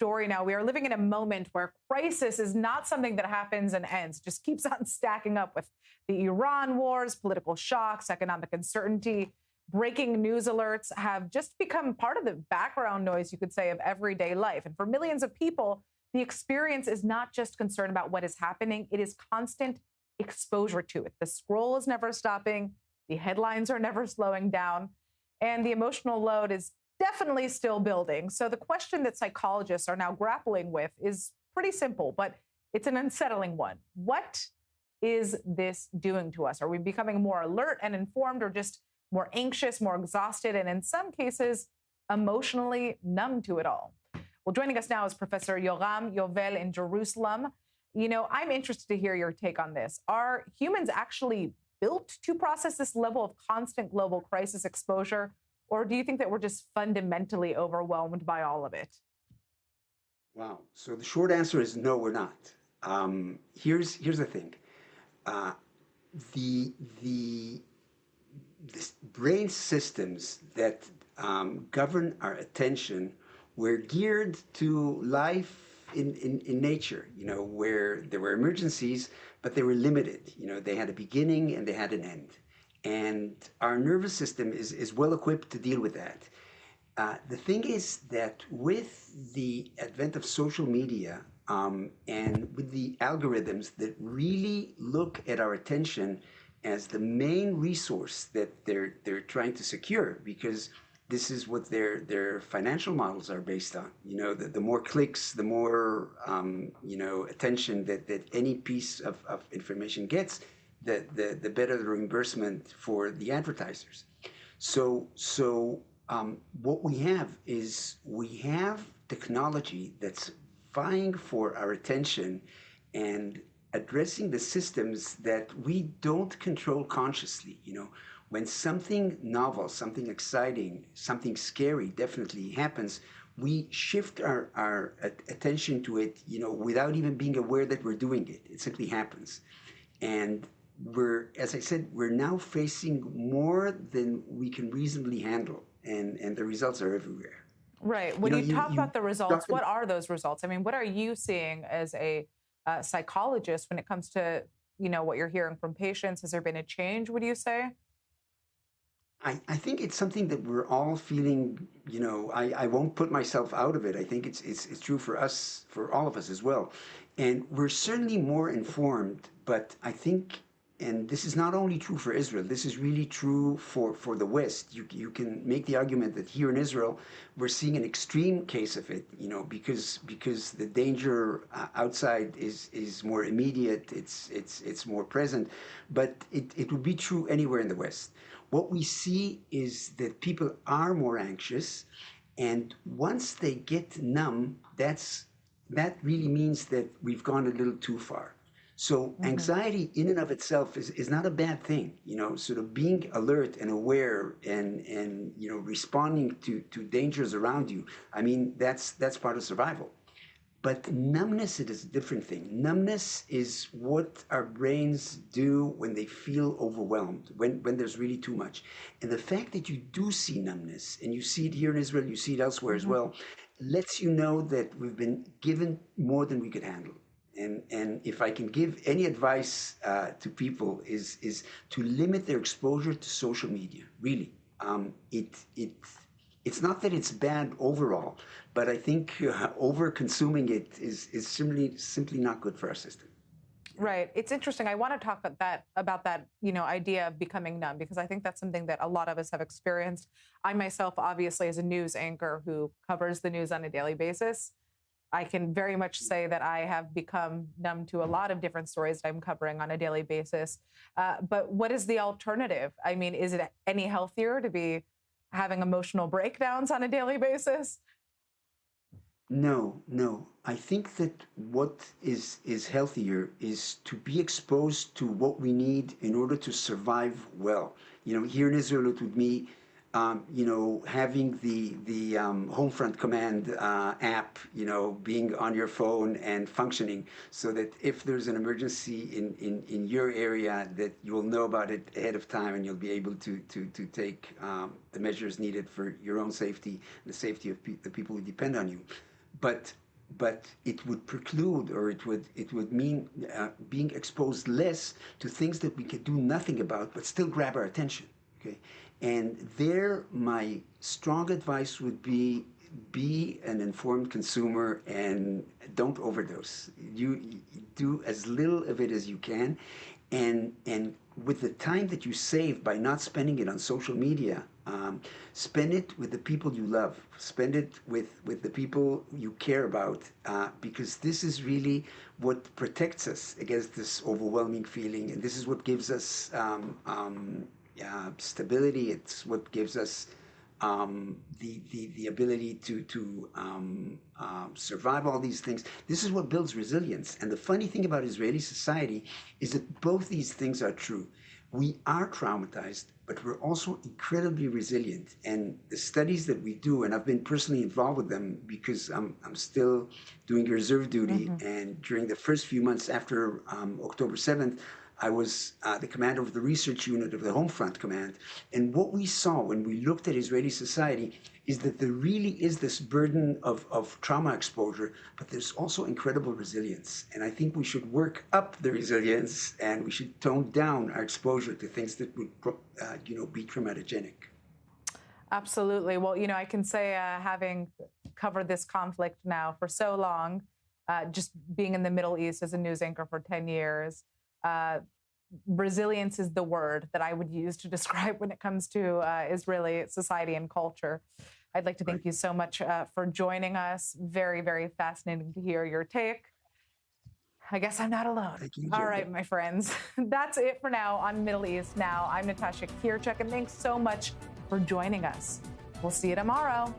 story now. We are living in a moment where crisis is not something that happens and ends, it just keeps on stacking up with the Iran wars, political shocks, economic uncertainty. Breaking news alerts have just become part of the background noise, you could say, of everyday life. And for millions of people, the experience is not just concern about what is happening, it is constant exposure to it. The scroll is never stopping, the headlines are never slowing down, and the emotional load is definitely still building. So the question that psychologists are now grappling with is pretty simple, but it's an unsettling one. What is this doing to us? Are we becoming more alert and informed, or just more anxious, more exhausted, and in some cases, emotionally numb to it all? Well, joining us now is Professor Yoram Yovell in Jerusalem. You know, I'm interested to hear your take on this. Are humans actually built to process this level of constant global crisis exposure, or do you think that we're just fundamentally overwhelmed by all of it? Wow. So the short answer is no, we're not. Here's the thing. The brain systems that govern our attention were geared to life in nature, where there were emergencies, but they were limited. They had a beginning and they had an end. And our nervous system is well equipped to deal with that. The thing is that with the advent of social media and with the algorithms that really look at our attention as the main resource that they're trying to secure, because this is what their financial models are based on. The more clicks, the more attention that any piece of information gets, the better the reimbursement for the advertisers. So what we have is technology that's vying for our attention and addressing the systems that we don't control consciously. When something novel, something exciting, something scary definitely happens, we shift our attention to it, without even being aware that we're doing it. It simply happens. And as I said, we're now facing more than we can reasonably handle. And the results are everywhere. Right. When you talk about the results, what are those results? I mean, what are you seeing as a psychologist when it comes to, what you're hearing from patients? Has there been a change, would you say? I think it's something that we're all feeling. I won't put myself out of it. I think it's true for us, for all of us as well. And we're certainly more informed, but I think, and this is not only true for Israel, this is really true for the West. You can make the argument that here in Israel, we're seeing an extreme case of it, because the danger outside is more immediate, it's more present, but it would be true anywhere in the West. What we see is that people are more anxious, and once they get numb, that really means that we've gone a little too far. So anxiety in and of itself is not a bad thing, sort of being alert and aware and responding to dangers around you. I mean, that's part of survival. But numbness is a different thing. Numbness is what our brains do when they feel overwhelmed, when there's really too much. And the fact that you do see numbness, and you see it here in Israel, you see it elsewhere as well, lets you know that we've been given more than we could handle. And if I can give any advice to people is to limit their exposure to social media. Really, it's not that it's bad overall, but I think over consuming it is simply not good for our system. Right. It's interesting. I want to talk about that idea of becoming numb, because I think that's something that a lot of us have experienced. I myself, obviously, as a news anchor who covers the news on a daily basis, I can very much say that I have become numb to a lot of different stories that I'm covering on a daily basis. But what is the alternative? I mean, is it any healthier to be having emotional breakdowns on a daily basis? No. I think that what is healthier is to be exposed to what we need in order to survive well. Here in Israel, it would be having the Homefront Command app, being on your phone and functioning, so that if there's an emergency in your area, that you will know about it ahead of time, and you'll be able to take the measures needed for your own safety and the safety of the people who depend on you. But but it would preclude, or it would mean being exposed less to things that we could do nothing about, but still grab our attention. Okay, and there, my strong advice would be an informed consumer and don't overdose. You do as little of it as you can, and with the time that you save by not spending it on social media, spend it with the people you love. Spend it with the people you care about, because this is really what protects us against this overwhelming feeling, and this is what gives us stability. It's what gives us the ability to survive all these things. This is what builds resilience. And the funny thing about Israeli society is that both these things are true. We are traumatized, but we're also incredibly resilient. And the studies that we do, and I've been personally involved with them because I'm still doing reserve duty. Mm-hmm. And during the first few months after October 7th, I was the commander of the research unit of the Home Front Command. And what we saw when we looked at Israeli society is that there really is this burden of trauma exposure, but there's also incredible resilience. And I think we should work up the resilience, and we should tone down our exposure to things that would be traumatogenic. Absolutely. Well, I can say, having covered this conflict now for so long, just being in the Middle East as a news anchor for 10 years, resilience is the word that I would use to describe when it comes to Israeli society and culture. I'd like to thank you so much for joining us. Very, very fascinating to hear your take. I guess I'm not alone. Thank you, all right, my friends. That's it for now on Middle East Now. I'm Natasha Kirtchuk, and thanks so much for joining us. We'll see you tomorrow.